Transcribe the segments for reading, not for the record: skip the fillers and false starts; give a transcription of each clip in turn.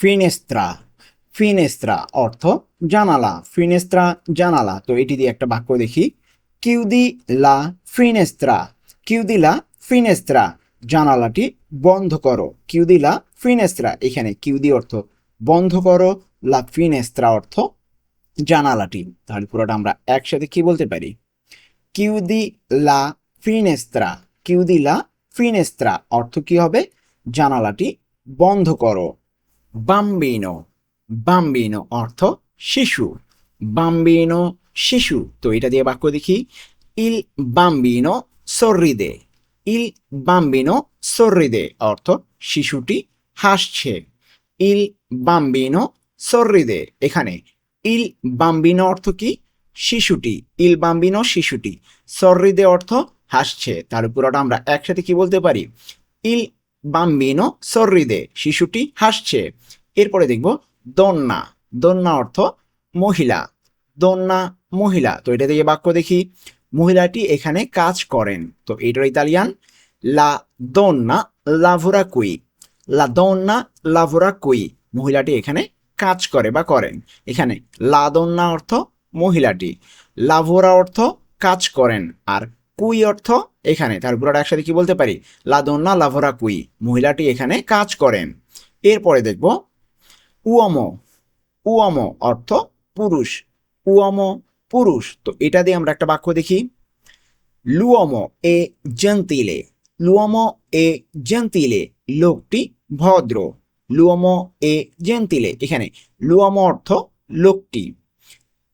ফিনেস্ত্রা। ফিনেস্ত্রা অর্থ জানালা, ফিনেস্ত্রা জানালা। তো এটি দিয়ে একটা বাক্য দেখি। কিউদি লা ফিনেস্ত্রা, কিউদি লা ফিনেস্ত্রা, জানালাটি বন্ধ করো। কিউদি লা ফিনেস্ত্রা, এখানে কিউদি অর্থ বন্ধ করো, লা ফিনেস্ত্রা অর্থ জানালাটি। তাহলে পুরোটা আমরা একসাথে কি বলতে পারি? কিউদি লা ফিনেস্ত্রা, কিউদি লা ফিনেস্ত্রা অর্থ কি হবে? জানালাটি বন্ধ করো। বাম্বিনো, বাম্বিনো অর্থ শিশু, বাম্বিনো শিশু। তো এটা দিয়ে বাক্য দেখি। ইল বাম্বিনো সর্রিদে, ইল বাম্বিনো সর্রিদে অর্থ শিশুটি হাসছে। ইল বাম্বিনো সর্রিদে, এখানে ইল বাম্বিনো অর্থ কি? শিশুটি, ইল বাম্বিনো শিশুটি, সর্রিদে অর্থ হাসছে। তার পুরোটা আমরা একসাথে কি বলতে পারি? ইল বাম্বিনো সর্রিদে, শিশুটি হাসছে। এরপরে দেখব দন্না, দন্না অর্থ মহিলা, দন্না মহিলা। তো এটা দিয়ে বাক্য দেখি। মহিলাটি এখানে কাজ করেন। তো এটার ইতালিয়ান লা দন্না লাভোরা কুই, লা দন্না লাভোরা কুই, মহিলাটি এখানে কাজ করে বা করেন। এখানে লা দন্না অর্থ মহিলাটি, লাভোরা অর্থ কাজ করেন, আর কুই অর্থ এখানে। তার পুরোটা একসাথে কি বলতে পারি? লা দন্না লাভোরা কুই, মহিলাটি এখানে কাজ করেন। এরপরে দেখব উওমো, উওমো অর্থ পুরুষ, উওমো পুরুষ। তো এটা দিয়ে আমরা একটা বাক্য দেখি। লুওমো এ জেন্তিলে, লুওমো এ জেন্তিলে, লোকটি ভদ্র। লুওমো এ জেন্তিলে, এখানে লুওমো অর্থ লোকটি,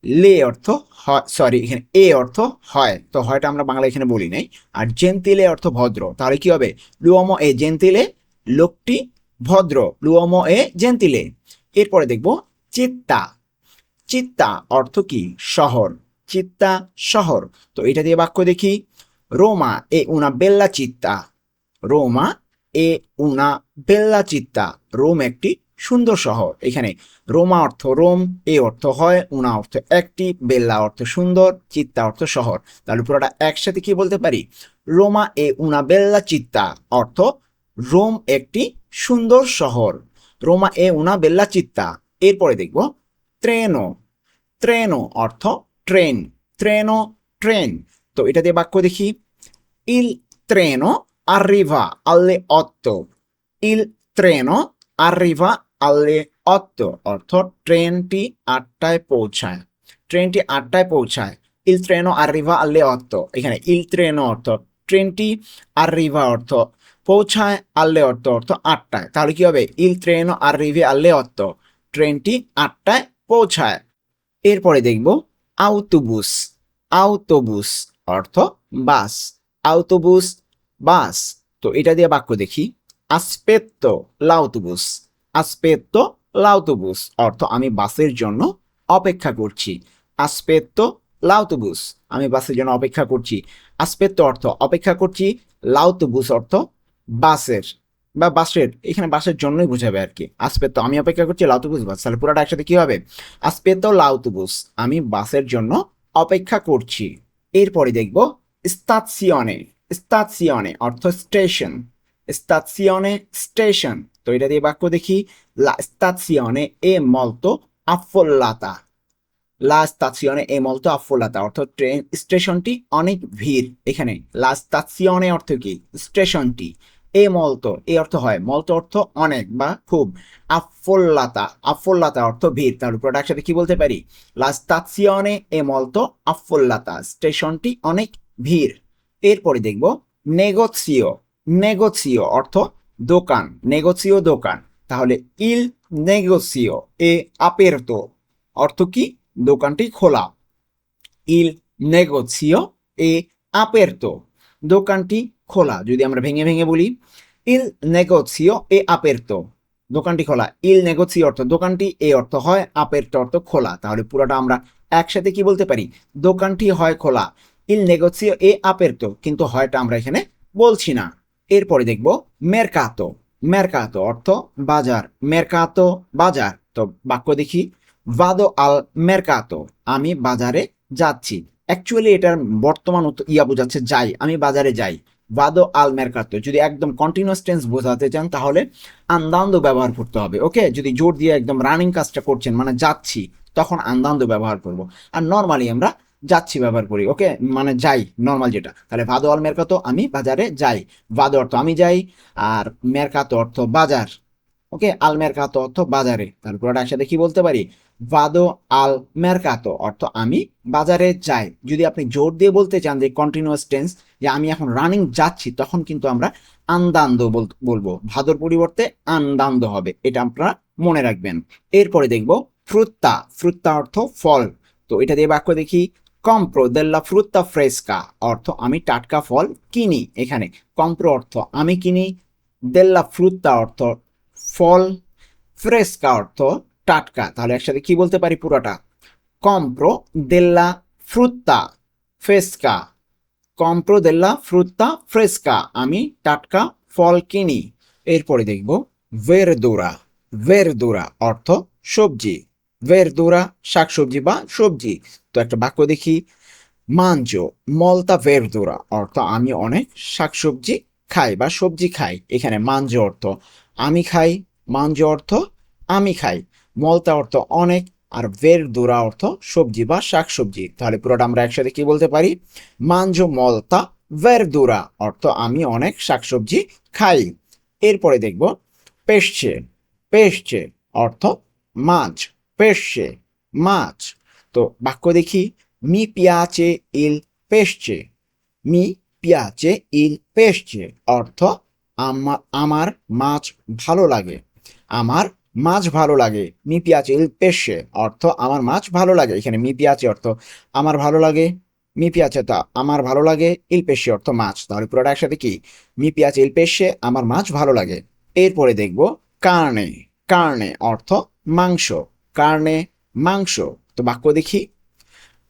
লে অর্থ হয়, সরি এখানে এ অর্থ হয়, তো হয়টা আমরা বাংলা এখানে বলি নাই। আর জেন্তিলে অর্থ ভদ্র, তাহলে কি হবে? লুওমো এ জেন্তিলে, লোকটি ভদ্র, লুওমো এ জেন্তিলে। এরপরে দেখব চিত্তা, চিত্তা অর্থ কি? শহর, চিত্তা শহর। তো এটা দিয়ে বাক্য দেখি। রোমা এ উনা বেল্লা চিত্তা, রোমা এ উনা বেল্লা চিত্তা, রোম একটি সুন্দর শহর। এখানে রোমা অর্থ রোম, এ অর্থ হয়, উনা অর্থ একটি, বেল্লা অর্থ সুন্দর, চিত্তা অর্থ শহর। তাহলে পুরোটা একসাথে কি বলতে পারি? রোমা এ উনা বেল্লা চিত্তা অর্থ রোম একটি সুন্দর শহর, রোমা এ উনা বেল্লা চিত্তা। এরপরে দেখব ট্রেনো, ট্রেনো অর্থ ট্রেন, ট্রেনো ট্রেন। তো এটা দিয়ে বাক্য দেখি। ইল ট্রেনো arriva alle 8, il treno arriva alle 8 অর্থ ট্রেনটি 8টায় পৌঁছায়, ট্রেনটি 8টায় পৌঁছায়। il treno arriva alle 8, এখানে il treno অর্থ ট্রেনটি, arriva অর্থ পৌঁছায়, alle 8 অর্থ 8টায়। তাহলে কি হবে? il treno arriva alle 8, ট্রেনটি 8টায় পৌঁছায়। এরপরে দেখব আউটোবুস, আউটোবুস অর্থ বাস, আউটোবুস বাস। তো এটা দিয়ে বাক্য দেখি। আসপেত্তো লাউটোবুস, আসপেত্তো লাউটোবুস অর্থ আমি বাসের জন্য অপেক্ষা করছি, আসপেত্তো লাউটোবুস, আমি বাসের জন্য অপেক্ষা করছি। আসপেত্তো অর্থ অপেক্ষা করছি, লাউটোবুস অর্থ বাসের বা বাসের, এখানে বাসের জন্যই বোঝাবে আর কি। আসপেত্তো আমি অপেক্ষা করছি, লাউটোবুস বাস, তাহলে পুরোটা একসাথে কি হবে? আসপেত্তো লাউটোবুস, আমি বাসের জন্য অপেক্ষা করছি। এরপরে দেখব স্তাzione, স্তাzione অর্থ স্টেশন, স্তাzione স্টেশন। তো এটা দিয়ে বাক্য দেখি। লা stazione è molto affollata, লা stazione è molto affollata অর্থ ট্রেন স্টেশনটি অনেক ভিড়। এখানে লা stazione অর্থ কি? স্টেশনটি। এ মলতো, এ অর্থ হয়, মলতো অর্থ অনেক বা খুব, আফোল্লাতা, আফোল্লাতা অর্থ ভিড়। তার উপর একসাথে কি বলতে পারি? লা stazione è molto affollata, স্টেশনটি অনেক ভিড়। এরপরে দেখব নেগোসিও, নেগোসিও অর্থ দোকান, নেগোসিও দোকান। তাহলে ইল নেগোসিও এ aperto অর্থ কি? দোকানটি খোলা, ইল নেগোসিও এ aperto, দোকানটি খোলা। যদি আমরা ভেঙে ভেঙে বলি, ইল নেগোসিও এ aperto, দোকানটি খোলা, ইল নেগোসিও অর্থ দোকানটি, এ অর্থ হয়, aperto অর্থ খোলা। তাহলে পুরোটা আমরা একসাথে কি বলতে পারি? দোকানটি হয় খোলা, ইল নেগোসিও এ aperto, কিন্তু হয়টা আমরা এখানে বলছি না। এরপরে দেখব মেরকাতো, মেরকাতো অর্থ বাজার, মেরকাতো বাজার। তো বাক্য দেখি। ভাদো আল মেরকাতো, আমি বাজারে যাচ্ছি। অ্যাকচুয়ালি এটার বর্তমান ইয়া বোঝাচ্ছে যাই, আমি বাজারে যাই। ভাদো আল মেরকাতো। যদি একদম কন্টিনিউয়াস টেন্স বোঝাতে চান তাহলে আন্দান্দো ব্যবহার করতে হবে। ওকে, যদি জোর দিয়ে একদম রানিং কাজটা করছেন মানে যাচ্ছি, তখন আন্দান্দো ব্যবহার করব। আর নর্মালি আমরা যাচ্ছি ব্যবহার করি। ওকে, মানে যাই, নর্মাল যেটা। তাহলে ভাদো আল মেরকাতো, আমি বাজারে যাই। ভাদো অর্থ আমি যাই, আর মেরকাতো অর্থ বাজার। ওকে, আল মেরকাতো অর্থ বাজারে। তাহলে পুরোটা একসাথে কি বলতে পারি? ভাদো আল মেরকাতো অর্থ আমি বাজারে যাই। যদি আপনি জোর দিয়ে বলতে চান যে কন্টিনিউয়াস টেন্স, যে আমি এখন রানিং যাচ্ছি, তখন কিন্তু আমরা আন্দান্দো বলবো। ভাদোর পরিবর্তে আন্দান্দো হবে, এটা আপনারা মনে রাখবেন। এরপরে দেখব ফ্রুত্তা। ফ্রুত্তা অর্থ ফল। তো এটা দিয়ে বাক্য দেখি। কম্প্রো দেল্লা ফ্রুত্তা ফ্রেস্কা অর্থ আমি টাটকা ফল কিনি। এখানে কম্প্রো অর্থ আমি কিনি, দেল্লা ফ্রুত্তা অর্থ ফল, ফ্রেস্কা অর্থ টাটকা। তাহলে একসাথে কি বলতে পারি পুরোটা? কম্প্রো দেল্লা ফ্রুত্তা ফ্রেস্কা। কম্প্রো দেল্লা ফ্রুত্তা ফ্রেস্কা, আমি টাটকা ফল কিনি। এরপরে দেখব ভেরদুরা। ভেরদুরা অর্থ সবজি। ভেরদুরা শাকসবজি বা সবজি। তো একটা বাক্য দেখি। মাঞ্জো মলতা ভেরদুরা অর্থ আমি অনেক শাকসবজি খাই বা সবজি খাই। এখানে মাঞ্জো অর্থ আমি খাই, মাঞ্জো অর্থ আমি খাই, মলতা অর্থ অনেক, আর ভেরদুরা অর্থ সবজি বা শাকসবজি। তাহলে পুরোটা আমরা একসাথে কি বলতে পারি? মাঞ্জো মলতা ভেরদুরা অর্থ আমি অনেক শাকসবজি খাই। এরপরে দেখব পেশছে। পেশছে অর্থ মাছ। পেশছে মাছ। তো বাক্য দেখি। মি পিয়াচে ইল পেশছে। মি পিয়াচে ইল পেশছে অর্থ আমার মাছ ভালো লাগে। আমার মাছ ভালো লাগে। মি পিয়াচে ইল পেশছে অর্থ আমার মাছ ভালো লাগে। এখানে মি পিয়াচে অর্থ আমার ভালো লাগে, মি পিয়াচে তা আমার ভালো লাগে, ইল পেশে অর্থ মাছ। তাহলে পুরোটা একসাথে কি? মি পিয়াচে ইল পেশে আমার মাছ ভালো লাগে। এরপরে দেখব কার্নে। কার্নে অর্থ মাংস। কার্নে মাংস। তো বাক্য দেখি।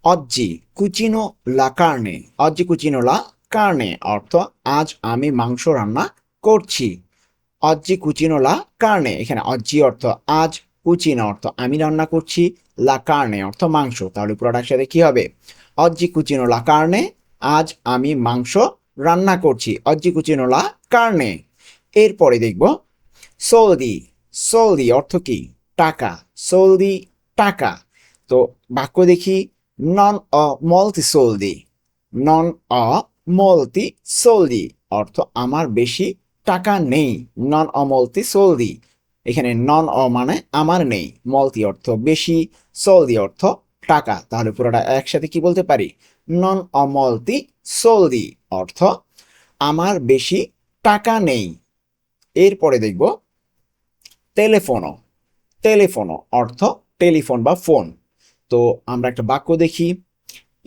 অজ্জি কুচিনো লা কার্নে। অজ্জি কুচিনো লা কার্নে অর্থ আজ আমি মাংস রান্না করছি। অজ্জি কুচিনো লা কার্নে, এখানে অজ্জি অর্থ আজ, কুচিনো অর্থ আমি রান্না করছি, লা কার্নে অর্থ মাংস। তাহলে পুরোটার সাথে কি হবে? অজ্জি কুচিনো লা কার্নে, আজ আমি মাংস রান্না করছি। অজ্জি কুচিনো লা কার্নে। এরপরে দেখব সোলদি। সোলদি অর্থ কি? টাকা। সোলদি টাকা। তো বাক্য দেখি। নন অ মলতি সোলদি। নন অ মলতি সোলদি অর্থ আমার বেশি টাকা নেই। নন অমলতি সোলদি, এখানে নন অ মানে আমার নেই, মলতি অর্থ বেশি, সোলদি অর্থ টাকা। তাহলে পুরোটা একসাথে কি বলতে পারি? নন অমলতি সোলদি অর্থ আমার বেশি টাকা নেই। এরপরে দেখব টেলিফোনো। টেলিফোনো অর্থ টেলিফোন বা ফোন। তো আমরা একটা বাক্য দেখি।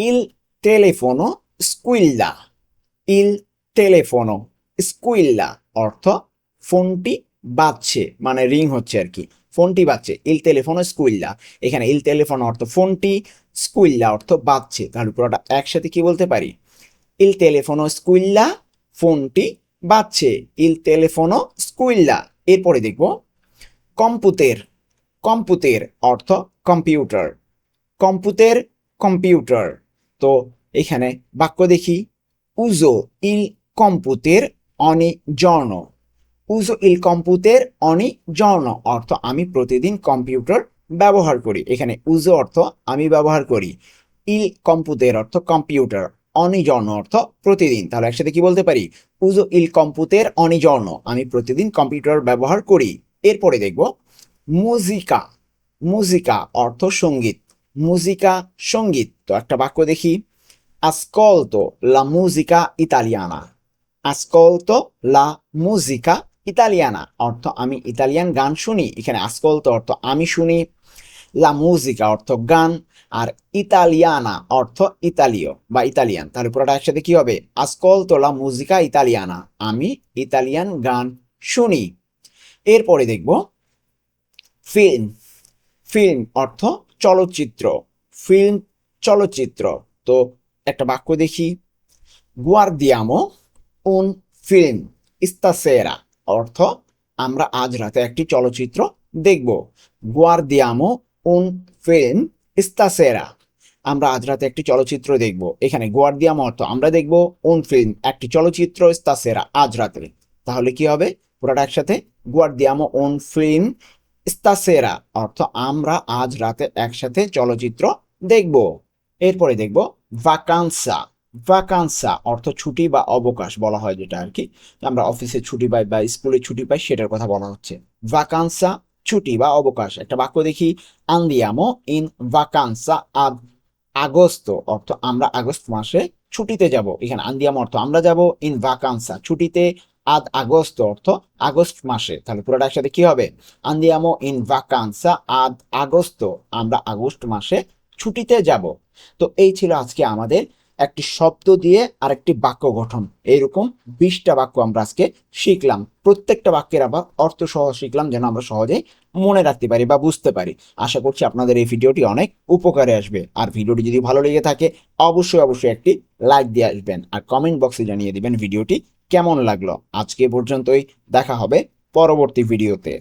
ইল টেলিফোনো স্কুইল্লা। ইল টেলিফোনো স্কুইল্লা অর্থ ফোনটি বাজছে, মানে রিং হচ্ছে আর কি, ফোনটি বাজছে। ইল টেলিফোনো স্কুইল্লা, এখানে ইল টেলিফোনো অর্থ ফোনটি, স্কুইল্লা অর্থ বাজছে। তাহলে পুরোটা একসাথে কি বলতে পারি? ইল টেলিফোনো স্কুইল্লা, ফোনটি বাজছে। ইল টেলিফোনো স্কুইল্লা। এরপরে দেখব কম্পুতের। কম্পুতের অর্থ কম্পিউটার। কম্পুতের কম্পিউটার। তো এখানে বাক্য দেখি। উজো ইল কম্পুতের অনি জর্ন। উজো ইল কম্পুতের অনি জর্ন অর্থ আমি প্রতিদিন কম্পিউটার ব্যবহার করি। এখানে উজো অর্থ আমি ব্যবহার করি, ইল কম্পুতের অর্থ কম্পিউটার, অনি জর্ন অর্থ প্রতিদিন। তাহলে একসাথে কি বলতে পারি? উজো ইল কম্পুতের অনি জর্ন, আমি প্রতিদিন কম্পিউটার ব্যবহার করি। এরপরে দেখব মুজিকা। মুজিকা অর্থ সঙ্গীত। মুজিকা সঙ্গীত। তো একটা বাক্য দেখি। ascolto la musica italiana। ascolto la musica italiana অর্থ আমি ইতালিয়ান গান শুনি। এখানে ascolto অর্থ আমি শুনি, লা মুজিকা অর্থ গান, আর ইতালিয়ানা অর্থ ইতালীয় বা ইতালিয়ান। তাহলে পুরোটা একসাথে কি হবে? ascolto la musica italiana, আমি ইতালিয়ান গান শুনি। এরপরে দেখব ফিল্ম। ফিল্ম অর্থ চলচ্চিত্র। ফিল্ম চলচ্চিত্র। তো একটা বাক্য দেখি। গুয়ার্দিয়ামো উন ফিল্ম স্তাসেরা অর্থ আমরা আজ রাতে একটি চলচ্চিত্র দেখব। গুয়ার্দিয়ামো উন ফিল্ম স্তাসেরা। আমরা আজ রাতে একটি চলচ্চিত্র দেখব। এখানে guardiamo অর্থ আমরা দেখব, un film একটি চলচ্চিত্র, stasera আজ রাতে। তাহলে কি হবে পুরোটা একসাথে? guardiamo un film stasera অর্থ আমরা আজ রাতে একসাথে চলচ্চিত্র দেখব। এরপরে দেখব vacanza। vacanza অর্থ ছুটি বা অবকাশ বলা হয়, যেটা আর কি আমরা অফিসে ছুটি পাই বা স্কুলে ছুটি পাই সেটার কথা বলা হচ্ছে। vacanza ছুটি বা অবকাশ। একটা বাক্য দেখি, andiamo in vacanza ad agosto অর্থ আমরা আগস্ট মাসে ছুটিতে যাব। এখানে andiamo অর্থ আমরা যাব, in vacanza ছুটিতে, ad agosto অর্থ আগস্ট মাসে। তাহলে পুরোটা একসাথে কি হবে? andiamo in vacanza ad agosto আমরা আগস্ট মাসে ছুটিতে যাব। তো এই ছিল আজকে আমাদের একটি শব্দ দিয়ে আরেকটি বাক্য গঠন। এইরকম 20টা বাক্য আমরা আজকে শিখলাম। প্রত্যেকটা বাক্যের আবার অর্থ সহ শিখলাম, যেন আমরা সহজেই মনে রাখতে পারি বা বুঝতে পারি। আশা করছি আপনাদের এই ভিডিওটি অনেক উপকারে আসবে। আর ভিডিওটি যদি ভালো লেগে থাকে অবশ্যই একটি লাইক দিয়ে আসবেন, আর কমেন্ট বক্সে জানিয়ে দিবেন ভিডিওটি কেমন লাগলো। আজকে পর্যন্তই, দেখা হবে পরবর্তী ভিডিওতে।